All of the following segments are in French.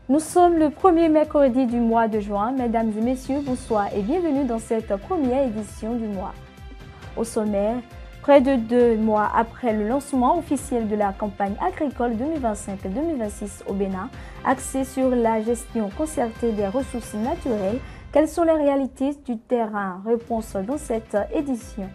Nous sommes le premier mercredi du mois de juin. Mesdames et messieurs, bonsoir et bienvenue dans cette première édition du mois. Au sommaire, près de 2 mois après le lancement officiel de la campagne agricole 2025-2026 au Bénin, axée sur la gestion concertée des ressources naturelles, quelles sont les réalités du terrain? Réponse dans cette édition.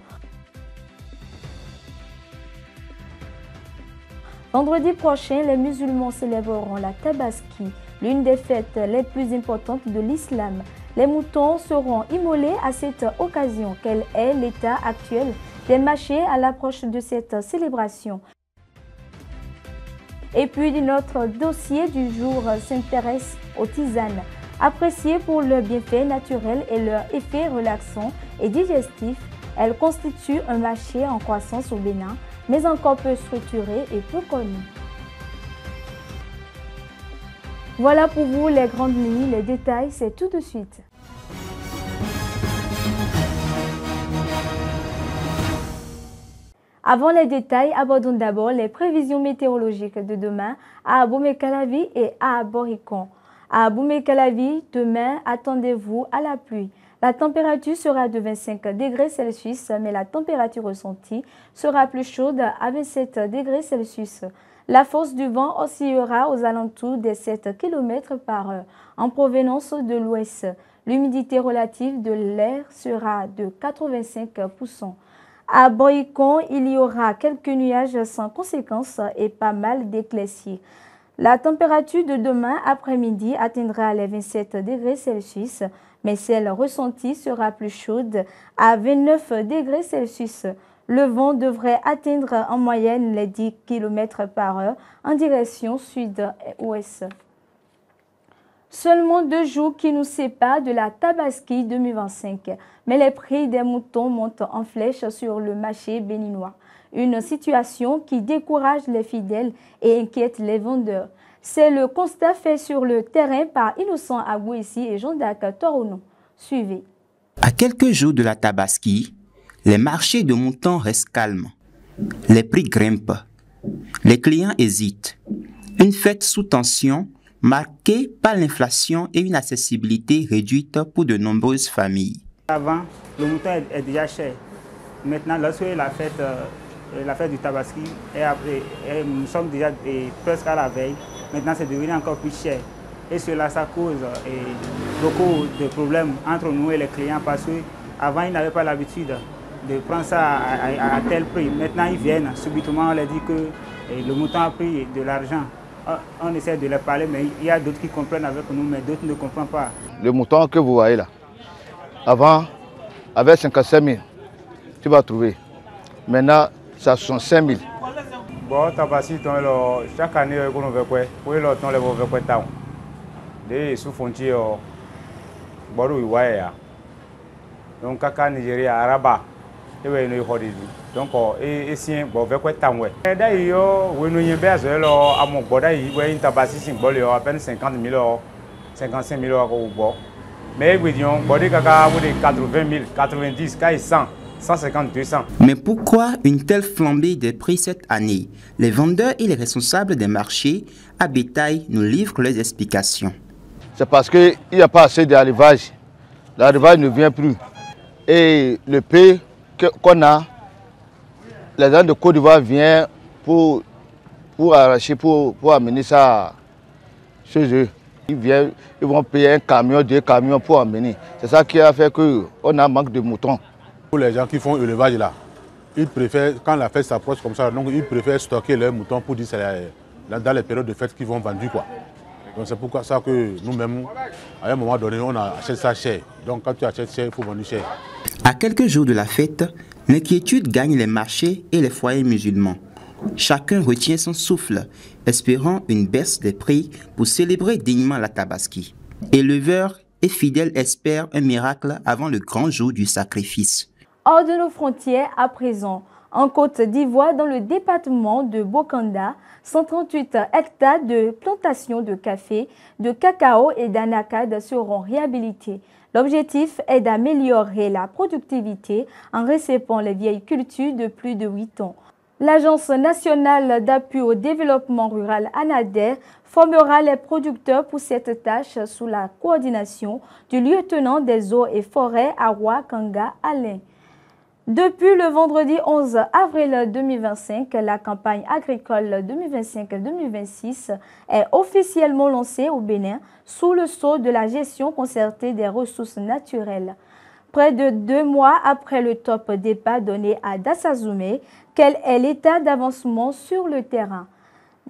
Vendredi prochain, les musulmans célébreront la Tabaski, l'une des fêtes les plus importantes de l'islam. Les moutons seront immolés à cette occasion. Quel est l'état actuel des marchés à l'approche de cette célébration? Et puis, notre dossier du jour s'intéresse aux tisanes. Appréciées pour leur bienfait naturel et leur effet relaxant et digestif, elles constituent un marché en croissance au Bénin, mais encore peu structuré et peu connu. Voilà pour vous les grandes lignes, les détails, c'est tout de suite. Avant les détails, abordons d'abord les prévisions météorologiques de demain à Abomey-Calavi et à Borikon. À Abomey-Calavi, demain, attendez-vous à la pluie. La température sera de 25 degrés Celsius, mais la température ressentie sera plus chaude à 27 degrés Celsius. La force du vent oscillera aux alentours des 7 km par heure en provenance de l'ouest. L'humidité relative de l'air sera de 85%. À Borikon, il y aura quelques nuages sans conséquence et pas mal d'éclaircies. La température de demain après-midi atteindra les 27 degrés Celsius, mais celle ressentie sera plus chaude à 29 degrés Celsius. Le vent devrait atteindre en moyenne les 10 km par heure en direction sud-ouest. Seulement 2 jours qui nous séparent de la Tabaski 2025, mais les prix des moutons montent en flèche sur le marché béninois. Une situation qui décourage les fidèles et inquiète les vendeurs. C'est le constat fait sur le terrain par Innocent Agouissi et Jean-Jacques Torono. Suivez. À quelques jours de la Tabaski, les marchés de moutons restent calmes. Les prix grimpent. Les clients hésitent. Une fête sous tension marquée par l'inflation et une accessibilité réduite pour de nombreuses familles. Avant, le mouton est déjà cher. Maintenant, lorsque la fête du Tabaski, nous sommes déjà presque à la veille. Maintenant, c'est devenu encore plus cher. Et cela, ça cause beaucoup de problèmes entre nous et les clients parce qu'avant, ils n'avaient pas l'habitude de prendre ça à tel prix. Maintenant, ils viennent. Subitement, on leur dit que le mouton a pris de l'argent. On essaie de leur parler, mais il y a d'autres qui comprennent avec nous, mais d'autres ne comprennent pas. Le mouton que vous voyez là, avant, avec 55 000, tu vas trouver. Maintenant, ça sont 5 000. Bon, Tabaski, chaque année, on veut quoi? Pour le temps, on veut quoi? Tant. Des sous-frontières, Borou, Iwaya. Donc, Kaka, Nigeria, Araba. Et oui, nous y donc, et si on veut quoi? Tant, ouais. D'ailleurs, on nous y est à mon borda, il y a une Tabaski symbole, à peine 50 000 55 000 euros. Mais, oui, on borda Kaka, 80 000, 90, 100. 150, 200. Mais pourquoi une telle flambée des prix cette année? Les vendeurs et les responsables des marchés à bétail nous livrent leurs explications. C'est parce qu'il n'y a pas assez d'élevage. L'élevage ne vient plus. Et le pays qu'on a, les gens de Côte d'Ivoire viennent pour arracher, pour amener ça chez eux. Ils vont payer un camion, 2 camions pour amener. C'est ça qui a fait qu'on a un manque de moutons. Pour les gens qui font élevage là, ils préfèrent, quand la fête s'approche comme ça, donc ils préfèrent stocker leurs moutons pour dire que c'est dans les périodes de fête qu'ils vont vendre quoi. Donc c'est pourquoi ça que nous-mêmes, à un moment donné, on achète ça cher. Donc quand tu achètes cher, il faut vendre cher. À quelques jours de la fête, l'inquiétude gagne les marchés et les foyers musulmans. Chacun retient son souffle, espérant une baisse des prix pour célébrer dignement la Tabaski. Éleveurs et fidèles espèrent un miracle avant le grand jour du sacrifice. Hors de nos frontières à présent, en Côte d'Ivoire, dans le département de Bokanda, 138 hectares de plantations de café, de cacao et d'anacade seront réhabilités. L'objectif est d'améliorer la productivité en récépant les vieilles cultures de plus de 8 ans. L'Agence nationale d'appui au développement rural ANADER formera les producteurs pour cette tâche sous la coordination du lieutenant des eaux et forêts Awa Kanga Alain. Depuis le vendredi 11 avril 2025, la campagne agricole 2025-2026 est officiellement lancée au Bénin sous le sceau de la gestion concertée des ressources naturelles. Près de 2 mois après le top départ donné à Dassazoumé, quel est l'état d'avancement sur le terrain?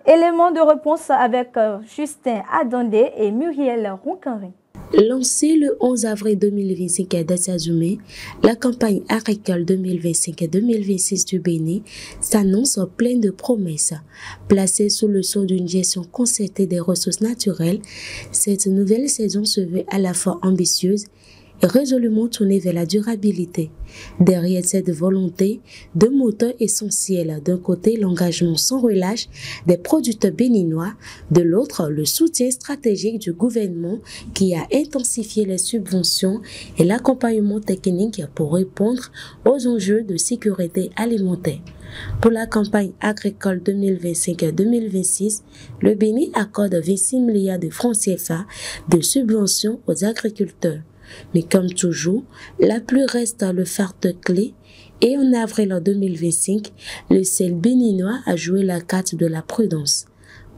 Élément de réponse avec Justin Adandé et Muriel Roncanry. Lancée le 11 avril 2025 à Dassazoumé, la campagne agricole 2025-2026 du Bénin s'annonce pleine de promesses. Placée sous le sceau d'une gestion concertée des ressources naturelles, cette nouvelle saison se veut à la fois ambitieuse et résolument tournée vers la durabilité. Derrière cette volonté, 2 moteurs essentiels. D'un côté, l'engagement sans relâche des producteurs béninois, de l'autre, le soutien stratégique du gouvernement qui a intensifié les subventions et l'accompagnement technique pour répondre aux enjeux de sécurité alimentaire. Pour la campagne agricole 2025-2026, le Bénin accorde 26 milliards de francs CFA de subventions aux agriculteurs. Mais comme toujours, la pluie reste le facteur clé et en avril 2025, le ciel béninois a joué la carte de la prudence.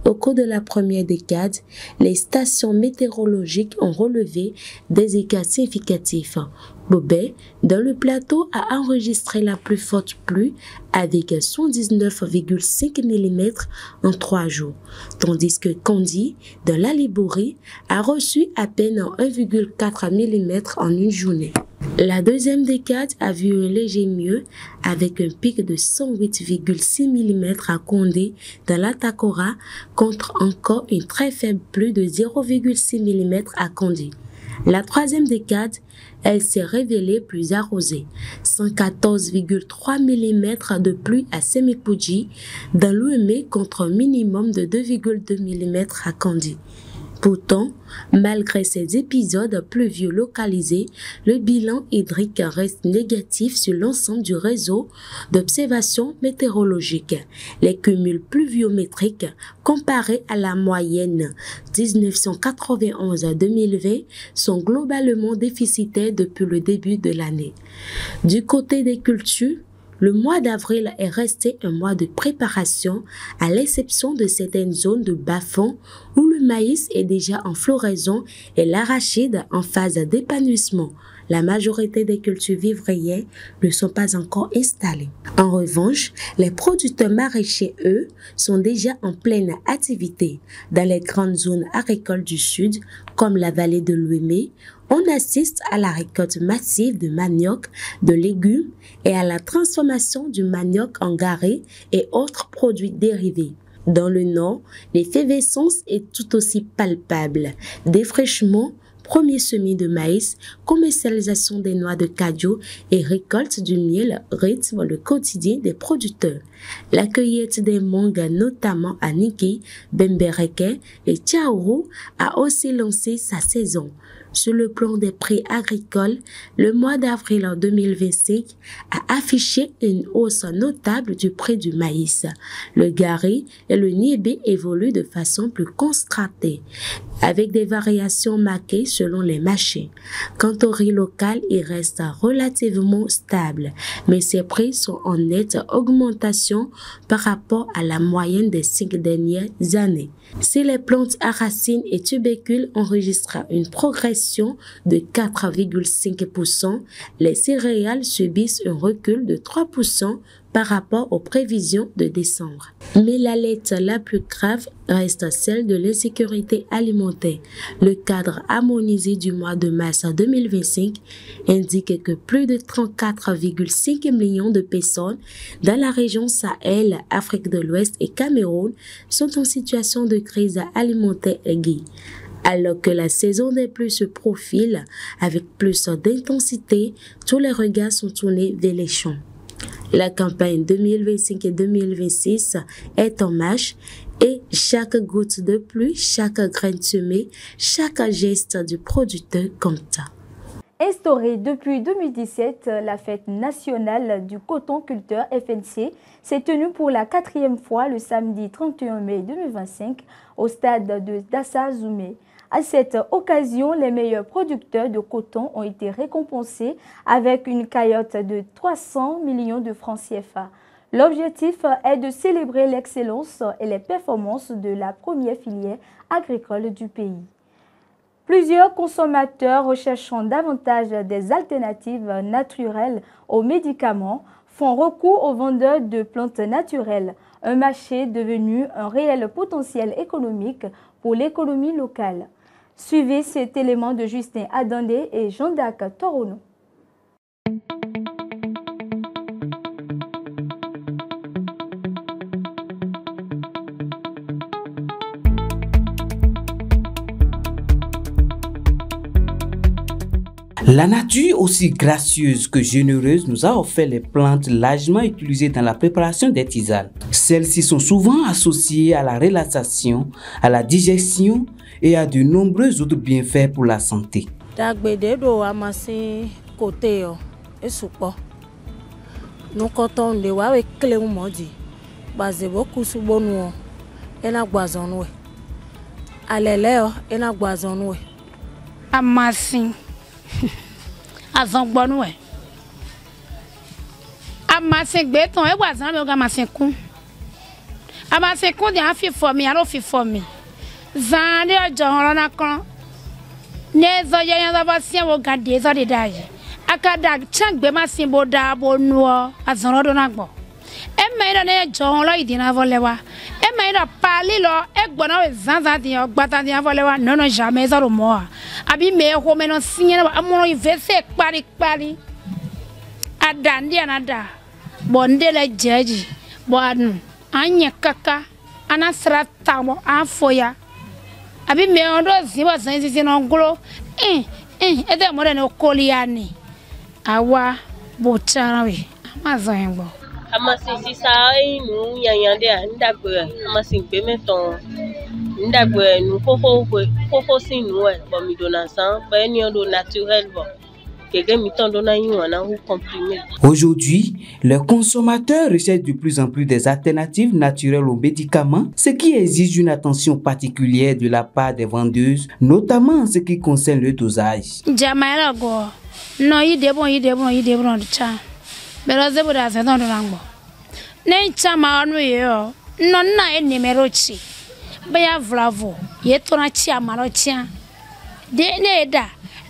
Au cours de la première décade, les stations météorologiques ont relevé des écarts significatifs. Bobet, dans le plateau, a enregistré la plus forte pluie avec 119,5 mm en 3 jours, tandis que Kandy, dans la Liborie, a reçu à peine 1,4 mm en une journée. La deuxième décade a vu un léger mieux avec un pic de 108,6 mm à Kondé dans la Takora contre encore une très faible pluie de 0,6 mm à Kandy. La troisième décade, elle s'est révélée plus arrosée. 114,3 mm de pluie à Semipouji dans l'Ouémé contre un minimum de 2,2 mm à Kandy. Pourtant, malgré ces épisodes pluvieux localisés, le bilan hydrique reste négatif sur l'ensemble du réseau d'observation météorologique. Les cumuls pluviométriques comparés à la moyenne 1991 à 2020 sont globalement déficitaires depuis le début de l'année. Du côté des cultures, le mois d'avril est resté un mois de préparation, à l'exception de certaines zones de bas-fond où le maïs est déjà en floraison et l'arachide en phase d'épanouissement. La majorité des cultures vivrières ne sont pas encore installées. En revanche, les producteurs maraîchers, eux, sont déjà en pleine activité. Dans les grandes zones agricoles du sud, comme la vallée de l'Ouémé, on assiste à la récolte massive de manioc, de légumes et à la transformation du manioc en garri et autres produits dérivés. Dans le nord, l'effervescence est tout aussi palpable. Défrichement, premier semis de maïs, commercialisation des noix de cadio et récolte du miel rythment le quotidien des producteurs. La cueillette des mangues, notamment à Niki, Bembereke et Tchaourou, a aussi lancé sa saison. Sur le plan des prix agricoles, le mois d'avril 2025 a affiché une hausse notable du prix du maïs. Le gari et le niébé évoluent de façon plus constatée, avec des variations marquées selon les marchés. Quant au riz local, il reste relativement stable, mais ses prix sont en nette augmentation par rapport à la moyenne des 5 dernières années. Si les plantes à racines et tubercules enregistrent une progression de 4,5%, les céréales subissent un recul de 3% par rapport aux prévisions de décembre. Mais l'alerte la plus grave reste celle de l'insécurité alimentaire. Le cadre harmonisé du mois de mars 2025 indique que plus de 34,5 millions de personnes dans la région Sahel, Afrique de l'Ouest et Cameroun sont en situation de crise alimentaire aiguë. Alors que la saison des pluies se profile avec plus d'intensité, tous les regards sont tournés vers les champs. La campagne 2025 et 2026 est en marche et chaque goutte de pluie, chaque grain semé, chaque geste du producteur compte. Instaurée depuis 2017, la fête nationale du coton culteur FNC s'est tenue pour la 4e fois le samedi 31 mai 2025 au stade de Dassa Zoumé. À cette occasion, les meilleurs producteurs de coton ont été récompensés avec une cagnotte de 300 millions de francs CFA. L'objectif est de célébrer l'excellence et les performances de la première filière agricole du pays. Plusieurs consommateurs recherchant davantage des alternatives naturelles aux médicaments font recours aux vendeurs de plantes naturelles, un marché devenu un réel potentiel économique pour l'économie locale. Suivez cet élément de Justin Adandé et Jean-Dac Torono. La nature, aussi gracieuse que généreuse, nous a offert les plantes largement utilisées dans la préparation des tisanes. Celles-ci sont souvent associées à la relaxation, à la digestion et à de nombreux autres bienfaits pour la santé. Azongbonwe amasin gbeton e wazan me ga masin kun amasin kun de afi for mi aro fi for mi zan de ojo ran na kan ne zo ye yan za ba sien wo ga de zo de daje akada changbe masin bo da bo nu azan ro do na gbo e me ina ne jo lo idina volewa e me ina pali lo e gbona we zan zan di ogbata di volewa no jamais zo ro mo abi me ho me no sinye na amono investe pari adandi anada bonde la jeji bon anya kaka anasra tamo afoya abi me ondo zibo zanzizi no ngolo ede mo ne okoliani awa bochara we amazango amasisi sa inu yanyande ndagbe amasin pe meton ndagbe nu koko sinu e bo mi dona san pe ni ondo naturel bo. Aujourd'hui, les consommateurs recherchent de plus en plus des alternatives naturelles aux médicaments, ce qui exige une attention particulière de la part des vendeuses, notamment en ce qui concerne le dosage.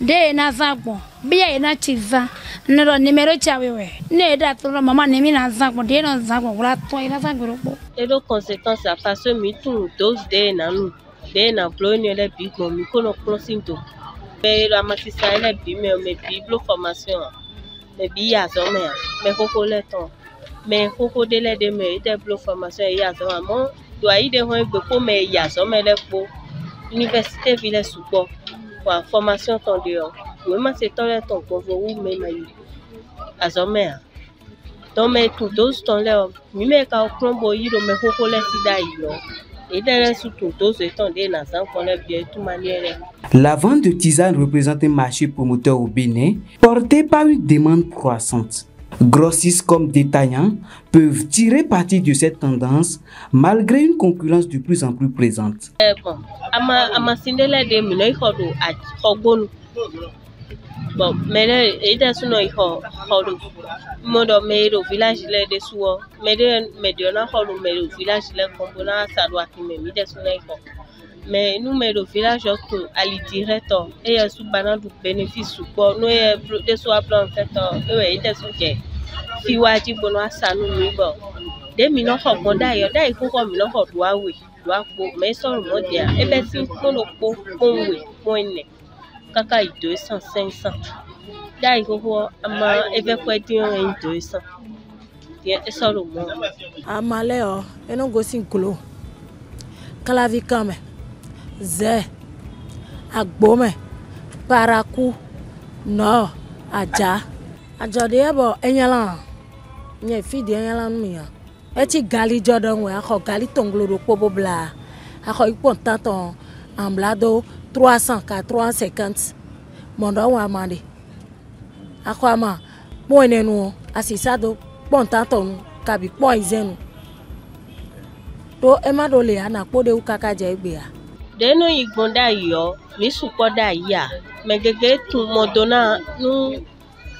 De na zagbo biya ina chiza nero nimero chawewe ne da to mama ne mi na zagbo de na zagbo wala to ina zagbo bo et les conséquences à parce mi tout dose de na nu de na bloine le big mo mi kono closing be la matisa le bi me biblo formation me bi ya so me koko le ton me koko de le de me de blo formation ya so mo do ayi de ho gbe ko me ya so me le po université ville soupo pour formation ton dehors oui mais c'est ton le ton pour vous même azomea donc mais tout dose ton le mi me ka klombo yi do me koko le sida yi lo et derrière sous tout dose ton de na san qu'on est bien tout manière. La vente de tisane représente un marché promoteur au Bénin porté par une demande croissante. Grossistes comme détaillants peuvent tirer parti de cette tendance malgré une concurrence de plus en plus présente. Bon, ama sindele de mino ikodo hogbonu. Bon, mais ida suno iko hodo. Modo meiro village le de suo. Mediona hodo meiro village le kombona salwa kime mi de suno iko. Mais nous meiro village to ali directo e ya su bana du bénéfice support no e de so plan fait e ida su ke fi waji bono asanu mi bo de mi no ko gonda yo dai ko mi no ko duwa we duwa po me so mo dia e be si ko no po we mo ne kaka 200 500 dai ko ama e be ko di 200 dia e so mo amale o e no go sin kulo kala vi kame ze agbome paraku no aja ajode ebo enyala nye fidi enyala nuya eti gali jordan we akọ gali tonglo popo bla akọ ipon tanton amblado 300 ka 350 mondo wa mande Akwama, bon enu, asisado, bon tanton, kabi bon izenu. Do emadole ana pode ukaka jebea. Deno igbonda yo, mi supoda ya. Megege tu modona nu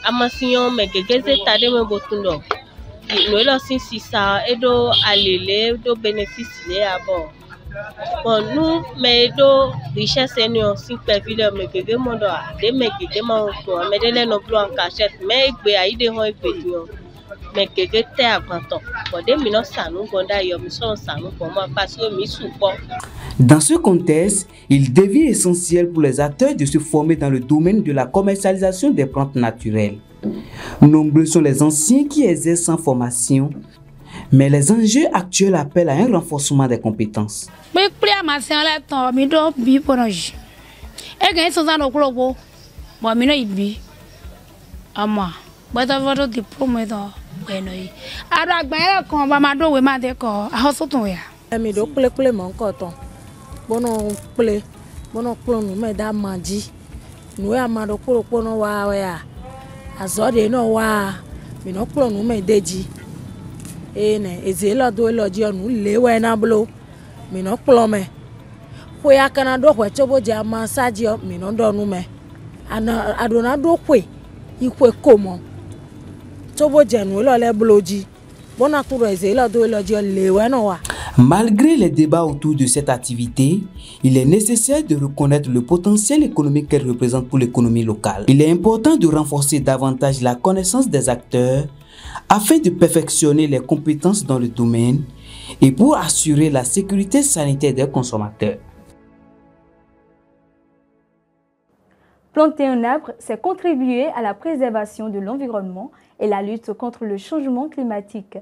amasiyon megege ze tade me botundo. No lo sin sisa edo alele do bénéfice le abo. Bon nous mais do richesse eno sin pevile megege mondo a de megege ma to me de le no blo en cachette mais egbe a ide ho egbe dio megege te agbanton bon de mi no sanu gonda yo mi so sanu pour moi parce que mi support. Dans ce contexte, il devient essentiel pour les acteurs de se former dans le domaine de la commercialisation des plantes naturelles. Nombreux sont les anciens qui exercent sans formation, mais les enjeux actuels appellent à un renforcement des compétences. Azode no wa mi no kplo nu me deji ne ezelo do loji onu lewe na blo mi no kplo me ko ya kana do ko chobo ja ma saji mi no do nu me ana adona do kwe ikwe komo chobo je nu lo le bloji bona kuro ezelo do loji lewe no wa. Malgré les débats autour de cette activité, il est nécessaire de reconnaître le potentiel économique qu'elle représente pour l'économie locale. Il est important de renforcer davantage la connaissance des acteurs afin de perfectionner les compétences dans le domaine et pour assurer la sécurité sanitaire des consommateurs. Planter un arbre, c'est contribuer à la préservation de l'environnement et la lutte contre le changement climatique.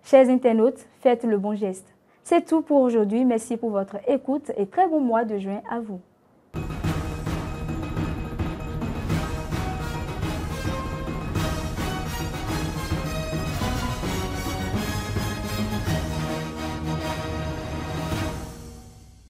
Chers internautes, faites le bon geste. C'est tout pour aujourd'hui. Merci pour votre écoute et très bon mois de juin à vous.